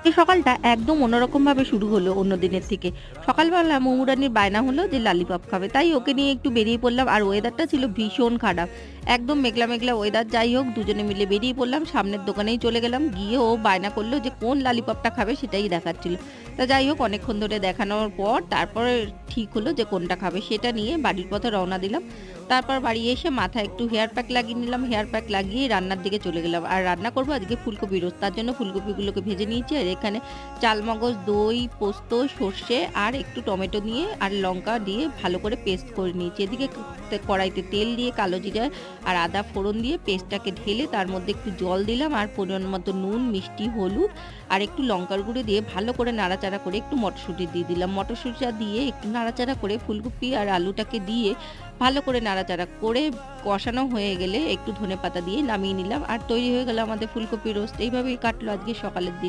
এই সকালটা একদম অন্যরকমভাবে শুরু হলো অন্য দিনের থেকে। সকালবেলা মৌরানির বায়না হলো যে লালিপপ খাবে। তাই ওকে নিয়ে একটু বেরিয়ে পড়লাম। আর ওয়েদারটা ছিল ভীষণ খারাপ। একদম মেঘলা, মেঘলা ওয়েদার। যাই হোক দুজনে মিলে বেরিয়ে পড়লাম। সামনের দোকানেই চলে গেলাম। গিয়ে ও বায়না করলো যে কোন লালিপপটা খাবে সেটাই দেখাচ্ছিল। তা যাই হোক অনেকক্ষণ ধরে দেখানোর পর তারপরে ঠিক হলো যে কোনটা খাবে সেটা নিয়ে বাড়ির পথে রওনা দিলাম। তারপর বাড়ি এসে মাথায় একটু হেয়ার প্যাক লাগিয়ে নিলাম। হেয়ার প্যাক লাগিয়ে রান্নার দিকে চলে গেলাম। আর রান্না করব আজকে ফুলকপি রোস্ট। তার জন্য ফুলকপিগুলোকে ভেজে নিয়েছি। আর এখানে চালমগজ, দই, পোস্ত, সর্ষে আর একটু টমেটো নিয়ে আর লঙ্কা দিয়ে ভালো করে পেস্ট করে নিয়েছি। এদিকে কড়াইতে তেল দিয়ে কালো জিরা আর আদা ফোড়ন দিয়ে পেস্টটাকে ঢেলে তার মধ্যে একটু জল দিলাম আর পরিমাণ মতো নুন, মিষ্টি, হলুদ আর একটু লঙ্কার গুঁড়ো দিয়ে ভালো করে নাড়াচাড়া করে একটু মটরশুঁটি দিয়ে দিলাম। মটরশুঁটিটা দিয়ে একটু নাড়াচাড়া করে ফুলকপি আর আলুটাকে দিয়ে ভালো করে নাড়াচাড়া করে কষানো হয়ে গেলে একটু ধনেপাতা দিয়ে নামিয়ে নিলাম। আর তৈরি হয়ে গেল আমাদের ফুলকপি রোস্ট। এইভাবেই কাটলো আজকে সকালের দিন।